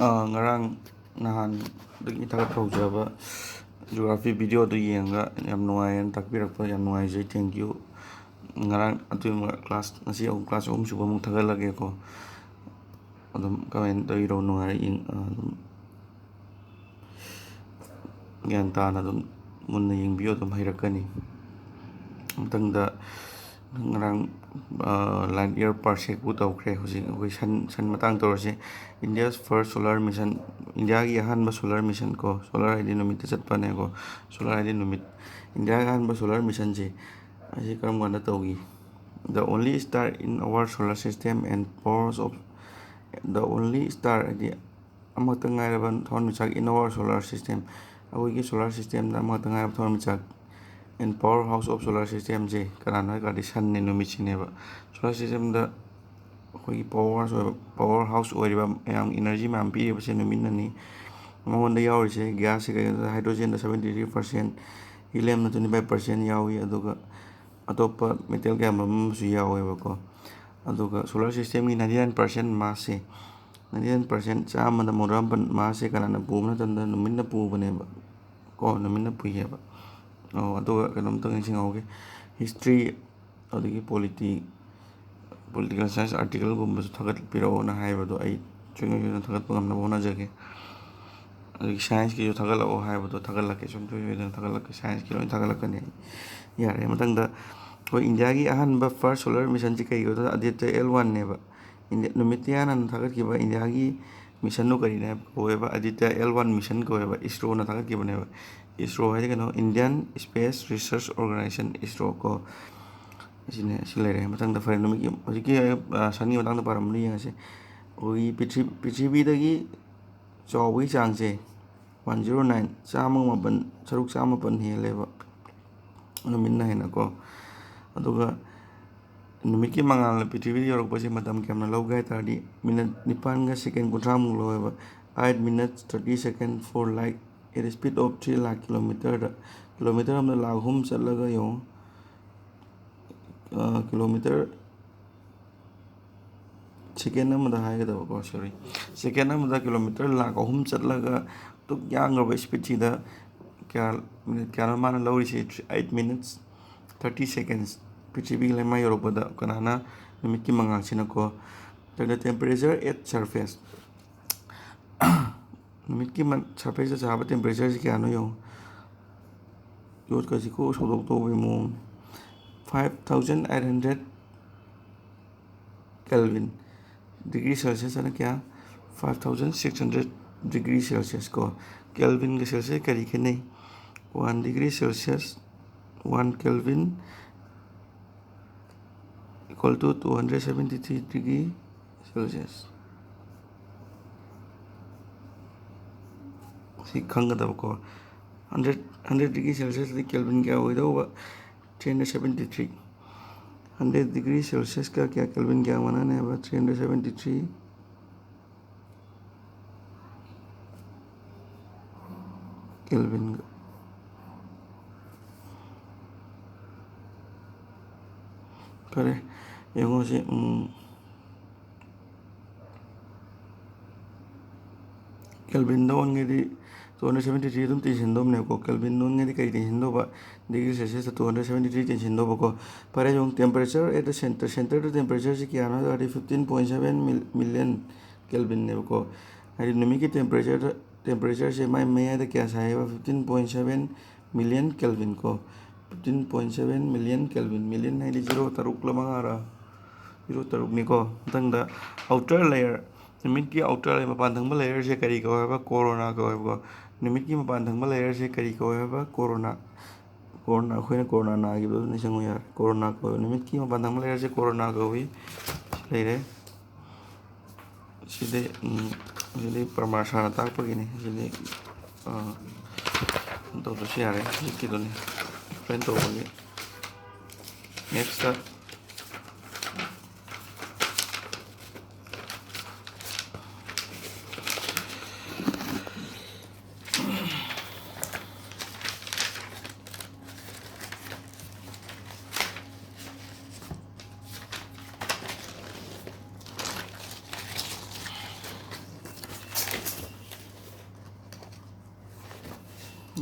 Ngarang nahan dagi tagat paujaba geography video do yenga yam nuayan takpirakpa yam nuaijai thank you ngarang atu class ngasi class suba mung thagalage ko adum comment toiro nuai ing gyan tana dum munna ying bio dum hairakani mtangda ngarang light year parsec bu tawkre hoji hoi san matang torse India's first solar mission India gi ahanba solar mission ko solar id numit chatpa ne ko solar id numit India gi ahanba solar mission je asi karam ganda tawgi the only star in our solar system and powers of the only star id amata ngairaban thon michak in our solar system awi gi solar system da amata ngairab thon michak and powerhouse of solar system je kanana ga sun ne numit chineba solar system da koi powerhouse oiriba yang energy mam pi ba se numit nani monda yawi se gas ga hydrogen da 73% helium na 25% yawi aduga atopa metal ga mam su yawi ba ko aduga solar system gi 99% mass se 99% chama da moram ban mass se kanana pumna tanda numit na pu bane ba ko numit na pu ba aduga kanam tang sing auge history adigi political science article gumba su thagat piro na haibado ai chungi na thagat pangam na bona jage adigi science ki jo thagal o haibado thagal lake sum tu jo thagal lake science ki lo thagal lakane yare matang da ko India gi ahan ba first solar mission ji kai go aditya L1 ne ba India numitian an thagat ki ba India gi mission no kari ne ko ba aditya L1 mission ko ba ISRO na thagat ki ba ne ba ISRO hai no Indian Space Research Organization ISRO ko sine silere matang da fare numiki hojiki sani matang da paramni yangase oi prithvi dagi chawai changse 109 chamang maban saruk chamapan heleba numinna hena ko aduga numiki mangal prithvi yorok pase matam kemna logai tadi minute nipan ga second kuthra mung loeba 8 minutes 30 seconds for light at a speed of 3 lakh kilometer amna laghum chalaga yo kilometer second amada haigada ko sorry second amada kilometer lakh ahum chatlaga tuk yang ba speed da kya minute kya mana lawri se 8 minutes 30 seconds prithvi lema yorobada kanana numit ki mangal sina ko the temperature at surface numit ki surface sa chaba temperature se kya no yo yot ka ko sodok to be mo 5800 Kelvin degree Celsius है ना क्या 5600 degree Celsius को Kelvin के Celsius करी के नहीं 1 degree Celsius 1 Kelvin equal to 273 degree Celsius सिखांगा तब को 100 degree Celsius दी Kelvin क्या हुई तो 373 100 degree Celsius का क्या केल्विन क्या माना है अब 373 केल्विन करे yung si Kelvin daw ngedi 273 dum tension dom ne ko Kelvin non ngedi kai tension do ba degree Celsius 273 tension do ba ko pare yung temperature at the center to temperature se kya na 15.7 million Kelvin ne ko hari numi ki temperature se mai da kya sa hai 15.7 million Kelvin ko 15.7 million Kelvin million hai 0 taruk lama ara 0 taruk ni ko tang da outer layer numit ki outer layer mapan thang ba layer se kari ko ba corona ko numit ki mapan thang ba layer se kari ko ba corona khoina corona na gi do ni sangu yar corona ko numit ki mapan thang ba layer se corona ko wi leire side parmasana tak pa gini side to share ki do ni friend to ni next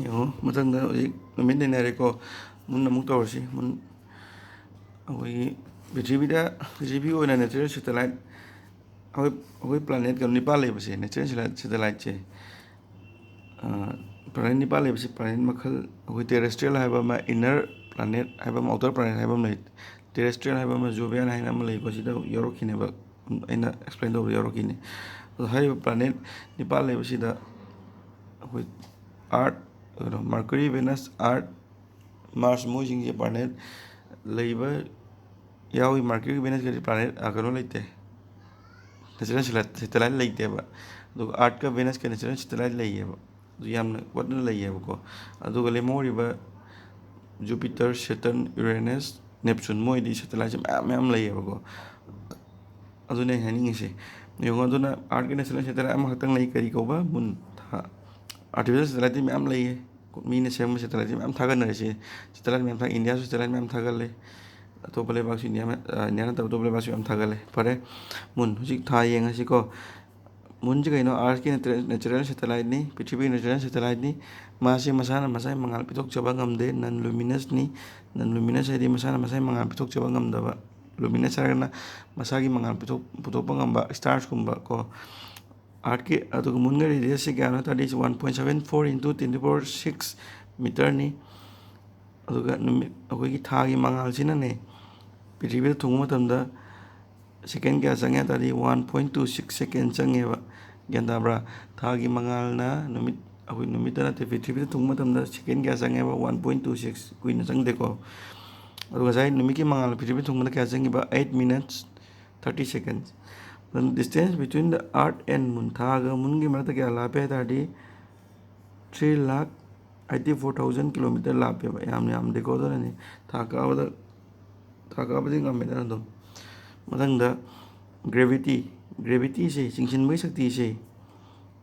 ꯌꯦꯡꯉꯣ ꯃꯊꯪꯗ ꯍꯧꯖꯤꯛ ꯅꯨꯃꯤꯠ ꯂꯩꯅꯔꯦꯀꯣ moon ꯑꯃꯨꯛ ꯇꯧꯔꯁꯤ moon ꯑꯩꯈꯣꯏꯒꯤ ꯄ꯭ꯔꯤꯊꯤꯕꯤ ꯑꯣꯏꯅ natural satellite ꯑꯩꯈꯣꯏ ꯄ꯭ꯂꯥꯅꯦꯠ ꯀꯩꯅꯣ ꯅꯤꯄꯥꯜ ꯂꯩꯕꯁꯦ ꯅꯦꯆꯔꯦꯜ ꯁꯦꯇꯦꯂꯥꯏꯠꯁꯦ ꯄ꯭ꯂꯥꯅꯦꯠ ꯅꯤꯄꯥꯜ ꯂꯩꯕꯁꯤ ꯄ꯭ꯂꯥꯅꯦꯠ ꯃꯈꯜ ꯑꯩꯈꯣꯏ ꯇꯦꯔꯦꯁꯇ꯭ꯔꯤꯌꯦꯜ ꯍꯥꯏꯕ ꯑꯃ ꯏꯟꯅꯔ ꯄ꯭ꯂꯥꯅꯦꯠ ꯍꯥꯏꯕ ꯑꯃ ꯑꯥꯎꯇꯔ ꯄ꯭ꯂꯥꯅꯦꯠ ꯍꯥꯏꯕ ꯑꯃ ꯂꯩ ꯇꯦꯔꯦꯁꯇ꯭ꯔꯤꯌꯦꯜ ꯍꯥꯏꯕ ꯑꯃ ꯖꯣꯕꯤꯌꯥꯟ ꯍꯥꯏꯅ ꯑꯃ ꯂꯩꯀꯣ ꯁꯤꯗ ꯌꯥꯎꯔꯛꯈꯤꯅꯦꯕ ꯑꯩꯅ ꯑꯦꯛꯁꯄ꯭ꯂꯦꯟ ꯇꯧꯕꯗ ꯌꯥꯎꯔꯛꯈꯤꯅꯤ ꯑꯗꯣ ꯍꯥꯏꯔꯤꯕ ꯄ꯭ꯂꯥꯅꯦꯠ ꯅꯤꯄꯥꯜ ꯂꯩꯕꯁꯤꯗ ꯑꯩꯈꯣꯏ ꯑꯥꯔꯠ ꯀꯩꯅꯣ ꯃꯥꯔꯀꯔꯤ ꯚꯦꯅꯁ ꯑꯥꯔꯠ ꯃꯥꯔꯁ ꯃꯣꯏꯁꯤꯡꯁꯦ ꯄ꯭ꯂꯥꯅꯦꯠ ꯂꯩꯕ ꯌꯥꯎꯏ ꯃꯥꯔꯀꯔꯤ ꯚꯦꯅꯁꯀꯗꯤ ꯄ꯭ꯂꯥꯅꯦꯠ ꯀꯩꯅꯣ ꯂꯩꯇꯦ ꯅꯦꯆꯔꯦꯜ ꯁꯦꯇꯦꯂꯥꯏꯠ ꯂꯩꯇꯦꯕ ꯑꯗꯨꯒ ꯑꯥꯔꯠꯀ ꯚꯦꯅꯁꯀ ꯅꯦꯆꯔꯦꯜ ꯁꯦꯇꯦꯂꯥꯏꯠ ꯂꯩꯌꯦꯕ ꯑꯗꯨ ꯌꯥꯝꯅ ꯋꯥꯠꯅ ꯂꯩꯌꯦꯕꯀꯣ ꯑꯗꯨꯒ ꯂꯦꯝꯍꯧꯔꯤꯕ ꯖꯨꯄꯤꯇꯔ ꯁꯦꯇꯔꯟ ꯌꯨꯔꯦꯅꯁ ꯅꯦꯞꯆꯨꯟ ꯃꯣꯏꯗꯤ ꯁꯦꯇꯦꯂꯥꯏꯠꯁꯦ ꯃꯌꯥꯝ ꯂꯩꯌꯦꯕꯀꯣ ꯑꯗꯨꯅꯦ ꯑꯩ ꯍꯥꯏꯅꯤꯡꯉꯤꯁꯦ ꯌꯦꯡꯉꯣ ꯑꯗꯨꯅ ꯑꯥꯔꯠꯀꯤ ꯅꯦꯆꯔꯦꯜ ꯁꯦꯇꯦꯂꯥꯏꯠ ꯑꯃꯈꯛꯇꯪ ꯂꯩ ꯀꯔꯤ ꯀꯧꯕ ꯃꯨꯟ ꯑꯥꯔꯇꯤꯐꯤꯁꯦꯜ ꯁꯦꯇꯦꯂꯥꯏꯠꯇꯤ ꯃꯌꯥꯝ ꯂꯩꯌꯦ ꯃꯤꯅ ꯁꯦꯝꯕ ꯁꯦꯇꯦꯂꯥꯏꯠꯁꯤ ꯃꯌꯥꯝ ꯊꯥꯒꯠꯅꯔꯤꯁꯦ ꯁꯦꯇꯦꯂꯥꯏꯠ ꯃꯌꯥꯝ ꯏꯟꯗꯤꯌꯥꯁꯨ ꯁꯦꯇꯦꯂꯥꯏꯠ ꯃꯌꯥꯝ ꯊꯥꯒꯠꯂꯦ ꯑꯇꯣꯞꯄ ꯂꯩꯕꯥꯛꯁꯨ ꯏꯟꯗꯤꯌꯥ ꯅꯠꯇꯕ ꯑꯇꯣꯞꯄ ꯂꯩꯕꯥꯛꯁꯨ ꯌꯥꯝ ꯊꯥꯒꯠꯂꯦ ꯐꯔꯦ ꯃꯨꯟ ꯍꯧꯖꯤꯛ ꯊꯥ ꯌꯦꯡꯉꯁꯤꯀꯣ ꯃꯨꯟꯁꯤ ꯀꯩꯅꯣ ꯑꯥꯔꯠꯀꯤ ꯅꯦꯆꯔꯦꯜ ꯁꯦꯇꯦꯂꯥꯏꯠꯅꯤ ꯄ꯭ꯔꯤꯊꯤꯕꯤꯒꯤ ꯅꯦꯆꯔꯦꯜ ꯁꯦꯇꯦꯂꯥꯏꯠꯅꯤ ꯃꯥꯁꯤ ꯃꯁꯥꯅ ꯃꯁꯥꯒꯤ ꯃꯉꯥꯜ ꯄꯤꯊꯣꯛꯆꯕ ꯉꯝꯗꯦ ꯅꯟ ꯂꯨꯃꯤꯅꯁꯅꯤ ꯅꯟ ꯂꯨꯃꯤꯅꯁ ꯍꯥꯏꯗꯤ ꯃꯁꯥꯅ ꯃꯁꯥꯒꯤ ꯃꯉꯥꯜ ꯄꯤꯊꯣꯛꯆꯕ ꯉꯝꯗꯕ ꯂꯨꯃꯤꯅꯁ ꯍꯥꯏꯔꯒꯅ ꯃꯁꯥꯒꯤ ꯃꯉꯥꯜ ꯄꯨꯊꯣꯛꯄ ꯉꯝꯕ ꯁ꯭ꯇꯥꯔꯁꯀꯨꯝꯕ ꯀꯣ ꯑꯥꯔꯠꯀꯤ ꯑꯗꯨꯒ ꯃꯨꯟꯒꯤ ꯔꯦꯗꯤꯌꯁꯁꯤ ꯀꯌꯥꯅꯣ ꯍꯥꯏ ꯇꯥꯔꯗꯤ 1.74 ꯏꯟꯇꯨ 10⁶ ꯃꯤꯇꯔꯅꯤ ꯑꯗꯨꯒ ꯅꯨꯃꯤꯠ ꯑꯩꯈꯣꯏꯒꯤ ꯊꯥꯒꯤ ꯃꯉꯥꯜꯁꯤꯅꯅꯦ ꯄ꯭ꯔꯤꯊꯤꯕꯤꯗ ꯊꯨꯡꯕ ꯃꯇꯝꯗ ꯁꯦꯀꯦꯟ ꯀꯌꯥ ꯆꯪꯉꯦ ꯍꯥꯏ ꯇꯥꯔꯗꯤ 1.26 ꯁꯦꯀꯦꯟ ꯆꯪꯉꯦꯕ ꯒ꯭ꯌꯥꯟ ꯇꯥꯕ꯭ꯔꯥ ꯊꯥꯒꯤ ꯃꯉꯥꯜꯅ ꯑꯩꯈꯣꯏ ꯅꯨꯃꯤꯠꯇ ꯅꯠꯇꯦ ꯄ꯭ꯔꯤꯊꯤꯕꯤꯗ ꯊꯨꯡꯕ ꯃꯇꯝꯗ ꯁꯦꯀꯦꯟ ꯀꯌꯥ ꯆꯪꯉꯦꯕ 1.26 ꯀꯨꯏꯅ ꯆꯪꯗꯦꯀꯣ ꯑꯗꯨꯒ ꯉꯁꯥꯏ ꯅꯨꯃꯤꯠꯀꯤ ꯃꯉꯥꯜ ꯄ꯭ꯔꯤꯊꯤꯕꯤꯗ ꯊꯨꯡꯕꯗ ꯀꯌా ꯆꯪꯉꯤꯕ 8 minutes 30 seconds distance between the earth and moon ꯊꯥꯒ ꯃꯨꯟꯒꯤ ꯃꯔꯛꯇ ꯀꯌꯥ ꯂꯥꯞꯄꯦ ꯍꯥꯏ ꯇꯥꯔꯗꯤ 3,84,000 ꯀꯤꯂꯣꯃꯤꯇꯔ ꯂꯥꯞꯄꯦꯕ ꯌꯥꯝꯗꯦꯀꯣ ꯑꯗꯨꯅꯅꯤ ꯊꯥ ꯀꯥꯕꯗꯤ ꯉꯝꯃꯦꯗꯅ ꯑꯗꯨꯝ ꯃꯊꯪꯗ ꯒ꯭ꯔꯦꯚꯤꯇꯤꯁꯦ ꯆꯤꯡꯁꯤꯟꯕꯒꯤ ꯁꯛꯇꯤꯁꯦ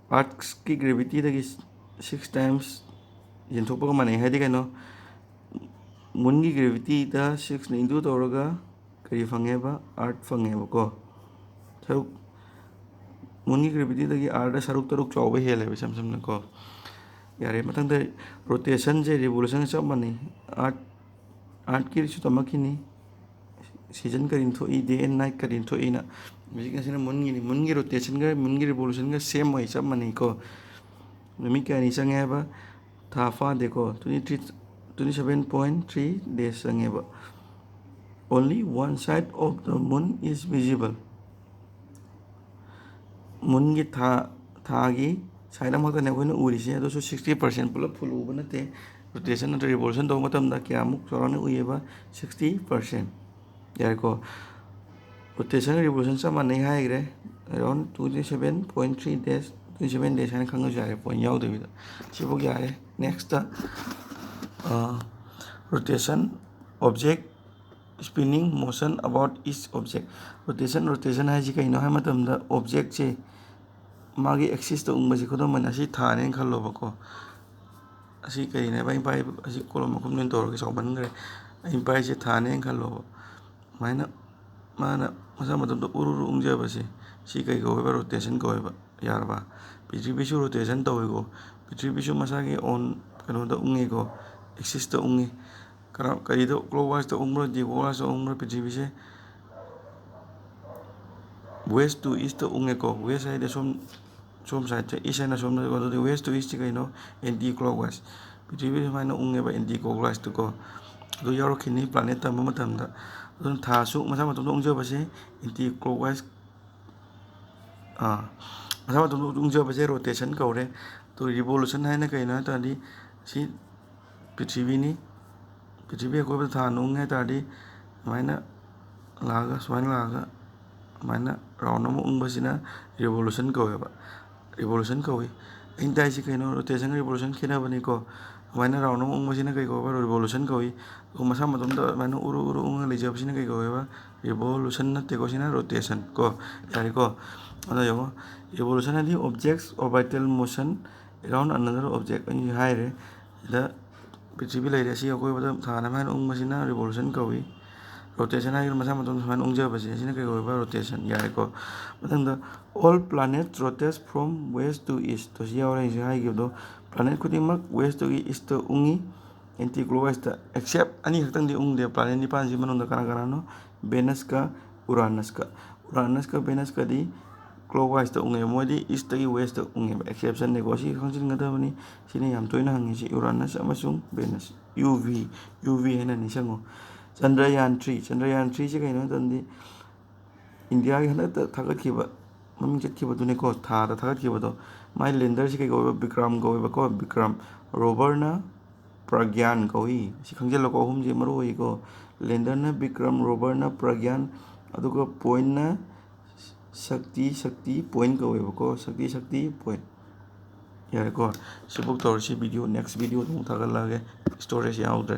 ꯑꯥꯔꯠꯀꯤ ꯒ꯭ꯔꯦꯚꯤꯇꯤꯗꯒꯤ 6 times ꯌꯦꯟꯊꯣꯛꯄꯒ ꯃꯥꯟꯅꯩ ꯍꯥꯏꯗꯤ ꯀꯩꯅꯣ ꯃꯨꯟꯒꯤ ꯒ꯭ꯔꯦꯚꯤꯇꯤꯗ 6ꯅ ꯏꯟꯇꯨ ꯇꯧꯔꯒ ꯀꯔꯤ ꯐꯪꯉꯦꯕ ꯑꯥꯔꯠ ꯐꯪꯉꯦꯕꯀꯣ ꯁꯔꯨꯛ ꯃꯨꯟꯒꯤ ꯒ꯭ꯔꯦꯚꯤꯇꯤꯗꯒꯤ ꯑꯥꯔꯠꯗ ꯁꯔꯨꯛ 3 ꯆꯥꯎꯕ ꯍꯦꯜꯂꯦꯕ ꯏꯁꯝ ꯁꯝꯅ ꯀꯣ ꯌꯥꯔꯦ ꯃꯊꯪꯗ ꯔꯣꯇꯦꯁꯟꯁꯦ ꯔꯤꯚꯣꯂꯨꯁꯟꯒ ꯆꯞ ꯃꯥꯟꯅꯩ ꯑꯥꯔꯠꯀꯤꯁꯨ ꯇꯝꯃꯛꯈꯤꯅꯤ ꯁꯤꯖꯟ ꯀꯔꯤꯅ ꯊꯣꯛꯏ ꯗꯦ ꯑꯦꯟ ꯅꯥꯏꯠ ꯀꯔꯤꯅ ꯊꯣꯛꯏꯅ ꯍꯧꯖꯤꯛꯀꯤꯁꯤꯅ ꯃꯨꯟꯒꯤ ꯔꯣꯇꯦꯁꯟꯒ ꯃꯨꯟꯒꯤ ꯔꯤꯚꯣꯂꯨꯁꯟꯒ ꯁꯦꯝ ꯑꯣꯏ ꯆꯞ ꯃꯥꯟꯅꯩꯀꯣ ꯅꯨꯃꯤꯠ ꯀꯌꯥꯅꯤ ꯆꯪꯉꯦ ꯍꯥꯏꯕ ꯊꯥ ꯐꯥꯗꯦꯀꯣ 27.3 days ꯆꯪꯉꯦꯕ only one side of the moon is visible ꯃꯨꯟꯒꯤ ꯊꯥꯒꯤ ꯁꯥꯏꯠ ꯑꯃꯈꯛꯇꯅꯦ ꯑꯩꯈꯣꯏꯅ ꯎꯔꯤꯁꯦ ꯑꯗꯨꯁꯨ 60% ꯄꯨꯂꯞ ꯐꯨꯜ ꯎꯕ ꯅꯠꯇꯦ ꯔꯣꯇꯦꯁꯟ ꯅꯠꯇ꯭ꯔꯒ ꯔꯤꯚꯣꯂꯨꯁꯟ ꯇꯧꯕ ꯃꯇꯝꯗ ꯀꯌꯥꯃꯨꯛ ꯆꯥꯎꯔꯥꯛꯅ ꯎꯏꯌꯦꯕ 60%. ꯌꯥꯔꯦꯀꯣ ꯔꯣꯇꯦꯁꯟꯒ ꯔꯤꯚꯣꯂꯨꯁꯟ ꯆꯞ ꯃꯥꯟꯅꯩ ꯍꯥꯏꯈ꯭ರೆ ꯑꯦꯔꯥꯎꯟ 27.3 days 27 days ꯍꯥꯏꯅ ꯈꯪꯉꯁꯨ ꯌꯥꯔꯦ ꯄꯣꯏꯟ ꯌꯥꯎꯗꯕꯤꯗ ꯁꯤꯐꯥꯎ ꯌꯥꯔꯦ next rotation object spinning motion about each object rotation ꯍꯥꯏꯁꯤ ꯀꯩꯅꯣ ꯍꯥꯏ ꯃꯇꯝꯗ ꯑꯣꯕꯖꯦꯛꯁꯦ ꯃꯥꯒꯤ ꯑꯦꯛꯁꯤꯁꯇ ꯎꯡꯕꯁꯤ ꯈꯨꯗꯝ ꯑꯣꯏꯅ ꯑꯁꯤ ꯊꯥꯅꯦꯅ ꯈꯜꯂꯣꯕꯀꯣ ꯑꯁꯤ ꯀꯔꯤꯅꯦꯕ ꯑꯩꯅ ꯄꯥꯏ ꯑꯁꯤ ꯀꯣꯂꯝ ꯃꯈꯨꯝ ꯑꯣꯏꯅ ꯇꯧꯔꯒ ꯆꯥꯎꯃꯟꯈ꯭ꯔꯦ ꯑꯩꯅ ꯄꯥꯏꯁꯦ ꯊꯥꯅꯦꯅ ꯈꯜꯂꯣꯕ ꯑꯗꯨꯃꯥꯏꯅ ꯃꯥꯅ ꯃꯁꯥ ꯃꯇꯣꯝꯇ ꯎꯔꯨ ꯎꯡꯖꯕꯁꯦ ꯁꯤ ꯀꯩ ꯀꯧꯋꯦꯕ ꯔꯣꯇꯦꯁꯟ ꯀꯧꯋꯦꯕ ꯌꯥꯔꯕ ꯄ꯭ꯔꯤꯊꯤꯕꯤꯁꯨ ꯔꯣꯇꯦꯁꯟ ꯇꯧꯋꯤꯀꯣ ꯄ꯭ꯔꯤꯊꯤꯕꯤꯁꯨ ꯃꯁꯥꯒꯤ ꯑꯣꯟ ꯀꯩꯅꯣꯗ ꯎꯡꯉꯤꯀꯣ ꯑꯦꯛꯁꯤꯁꯇ ꯎꯡꯉꯤ ꯀꯔꯤꯗ ꯀ꯭ꯂꯣꯛꯋꯥꯏꯁꯇ ꯎꯡꯕ꯭ꯔꯥ ꯗꯤꯀ꯭ꯂꯣꯛꯋꯥꯏꯁꯇ ꯎꯡꯕ꯭ꯔꯥ ꯄ꯭ꯔꯤꯊꯤꯕꯤꯁꯦ ꯋꯦꯁ ꯇꯨ ꯏꯁꯇ ꯎꯡꯉꯦꯀꯣ ꯋꯦꯁ ꯍꯥꯏꯗꯤ ꯁꯣꯝ ꯁꯥꯏꯗꯁꯦ ꯏꯁ ꯍꯥꯏꯅ ꯁꯣꯝꯗ ꯑꯗꯨꯗꯤ ꯋꯦꯁ ꯇꯨ ꯏꯁꯇꯤ ꯀꯩꯅꯣ ꯑꯦꯟꯇꯤ ꯀ꯭ꯂꯣꯛꯋꯥꯏꯁ ꯄ꯭ꯔꯤꯊꯤꯕꯤ ꯁꯨꯃꯥꯏꯅ ꯎꯡꯉꯦꯕ ꯑꯦꯟꯇꯤ ꯀ꯭ꯂꯣꯛꯋꯥꯏꯁꯇꯀꯣ ꯑꯗꯨ ꯌꯥꯎꯔꯛꯈꯤꯅꯤ ꯄ꯭ꯂꯥꯅꯦꯠ ꯇꯝꯕ ꯃꯇꯝꯗ ꯑꯗꯨꯅ ꯊꯥꯁꯨ ꯃꯁꯥ ꯃꯇꯣꯝꯇ ꯎꯡꯖꯕꯁꯦ ꯑꯦꯟꯇꯤ ꯀ꯭ꯂꯣꯛꯋꯥꯏꯁ ꯃꯁꯥ ꯃꯇꯣꯝꯇ ꯎꯡꯖꯕꯁꯦ ꯔꯣꯇꯦꯁꯟ ꯀꯧꯔꯦ ꯑꯗꯨ ꯔꯤꯚꯣꯂꯨꯁꯟ ꯍꯥꯏꯅ ꯀꯩꯅꯣ ꯍꯥꯏ ꯇꯥꯔꯗꯤ ꯁꯤ ꯄ꯭ꯔꯤꯊꯤꯕꯤꯅꯤ ꯄ꯭ꯔꯤꯊꯤꯕꯤ ꯑꯀꯣꯏꯕꯗ ꯊꯥꯅ ꯎꯡꯉꯦ ꯍꯥꯏ ꯇꯥꯔꯗꯤ ꯁꯨꯃꯥꯏꯅ ꯂꯥꯛꯑꯒ ꯑꯗꯨꯃꯥꯏꯅ ꯔꯥꯎꯟ ꯑꯃ ꯎꯡꯕꯁꯤꯅ ꯔꯤꯚꯣꯂꯨꯁꯟ ꯀꯧꯋꯦꯕ ꯔꯤꯚꯣꯂꯨꯁꯟ ꯀꯧꯏ ꯑꯩꯅ ꯇꯥꯏꯁꯤ ꯀꯩꯅꯣ ꯔꯣꯇꯦꯁꯟꯒ ꯔꯤꯚꯣꯂꯨꯁꯟ ꯈꯦꯠꯅꯕꯅꯤꯀꯣ ꯑꯗꯨꯃꯥꯏꯅ ꯔꯥꯎꯟ ꯑꯃ ꯎꯡꯕꯁꯤꯅ ꯀꯩ ꯀꯧꯋꯦꯕ ꯔꯤꯚꯣꯂꯨꯁꯟ ꯀꯧꯏ ꯑꯗꯨꯒ ꯃꯁꯥ ꯃꯇꯣꯝꯇ ꯑꯗꯨꯃꯥꯏꯅ ꯎꯔꯨ ꯎꯡꯉꯒ ꯂꯩꯖꯕꯁꯤꯅ ꯀꯩ ꯀꯧꯋꯦꯕ ꯔꯤꯚꯣꯂꯨꯁꯟ ꯅꯠꯇꯦꯀꯣ ꯁꯤꯅ ꯔꯣꯇꯦꯁꯟ ꯀꯣ ꯌꯥꯔꯦꯀꯣ ꯑꯗꯣ ꯌꯦꯡꯉꯣ ꯔꯤꯚꯣꯂꯨꯁꯟ ꯍꯥꯏꯗꯤ objects orbital motion around another object ꯑꯩ ꯍꯥꯏꯔꯦ ꯁꯤꯗ ꯄ꯭ꯔꯤꯊꯤꯕꯤ ꯂꯩꯔꯦ ꯑꯁꯤ ꯑꯀꯣꯏꯕꯗ ꯊꯥꯅ ꯃꯥꯏꯅ ꯎꯡꯕꯁꯤꯅ ꯔꯤꯚꯣꯂꯨꯁꯟ ꯀꯧꯏ rotation ꯍꯥꯏꯔꯒ ꯃꯁꯥ ꯃꯇꯣꯝꯇ ꯁꯨꯃꯥꯏꯅ ꯎꯪꯖꯕꯁꯦ ꯑꯁꯤꯅ ꯀꯩ ꯑꯣꯏꯕ rotation ꯌꯥꯔꯦꯀꯣ ꯃꯊꯪꯗ all planets rotates from west to east ꯇꯣ ꯁꯤ ꯌꯥꯎꯔꯦ ꯍꯧꯖꯤꯛ ꯍꯥꯏꯈꯤꯕꯗꯣ planet ꯈꯨꯗꯤꯡꯃꯛ westꯇꯒꯤ eastꯇ ꯎꯡꯉꯤ anti clockwise except ꯑꯅꯤ ꯈꯛꯇꯪꯗꯤ ꯎꯡꯗꯦ planet ꯅꯤꯄꯥꯟꯁꯤ ꯃꯅꯨꯡꯗ ꯀꯅꯥꯅꯣ ꯚꯦꯅꯁꯀ ꯎꯔꯥꯅꯁꯀ ꯚꯦꯅꯁꯀꯗꯤ clockwise ꯎꯡꯉꯦ ꯃꯣꯏꯗꯤ eastꯇꯒꯤ westꯇ ꯎꯡꯉꯦꯕ exceptionꯅꯦꯀꯣ ꯁꯤ ꯈꯪꯖꯤꯟꯒꯗꯕꯅꯤ ꯁꯤꯅ ꯌꯥꯝ ꯇꯣꯏꯅ ꯍꯪꯉꯤꯁꯤ ꯎꯔꯥꯅꯁ ꯑꯃꯁꯨꯡ ꯚꯦꯅꯁ UV ꯍꯥꯏꯅ ꯅꯤꯡꯁꯤꯡꯉꯣ ꯆꯟꯗ꯭ꯔꯌꯥꯟ 3 ꯁꯤ ꯀꯩꯅꯣ ꯃꯇꯝꯗꯤ ꯏꯟꯗꯤꯌꯥꯒꯤ ꯍꯟꯗꯛꯇ ꯊꯥꯒꯠꯈꯤꯕ ꯃꯃꯤꯡ ꯆꯠꯈꯤꯕꯗꯨꯅꯦꯀꯣ ꯊꯥꯗ ꯊꯥꯒꯠꯈꯤꯕꯗꯣ ꯃꯥꯏ ꯂꯦꯟꯗꯔꯁꯤ ꯀꯩ ꯀꯧꯋꯦꯕ ꯕꯤꯀ꯭ꯔꯝ ꯀꯧꯋꯦꯕꯀꯣ ꯕꯤꯀ꯭ꯔꯝ ꯔꯣꯕꯔꯅ ꯄ꯭ꯔꯒ꯭ꯌꯥꯟ ꯀꯧꯏ ꯁꯤ ꯈꯪꯖꯤꯜꯂꯣꯀꯣ ꯑꯍꯨꯝꯁꯤ ꯃꯔꯨ ꯑꯣꯏꯀꯣ ꯂꯦꯟꯗꯔꯅ ꯕꯤꯀ꯭ꯔꯝ ꯔꯣꯕꯔꯅ ꯄ꯭ꯔꯒ꯭ꯌꯥꯟ ꯑꯗꯨꯒ ꯄꯣꯏꯟꯠꯅ ꯁꯛꯇꯤ ꯄꯣꯏꯟꯠ ꯀꯧꯋꯦꯕꯀꯣ ꯁꯛꯇꯤ ꯄꯣꯏꯟꯠ ꯌꯥꯔꯦꯀꯣ ꯁꯤꯕꯨꯛ ꯇꯧꯔꯁꯤ ꯚꯤꯗꯤꯑꯣ ꯅꯦꯛꯁ ꯚꯤꯗꯤꯑꯣꯗ ꯑꯃꯨꯛ ꯊꯥꯒꯠꯂꯛꯑꯒꯦ ꯁ꯭ꯇꯣꯔꯦꯖ ꯌꯥꯎꯗ꯭ꯔꯦ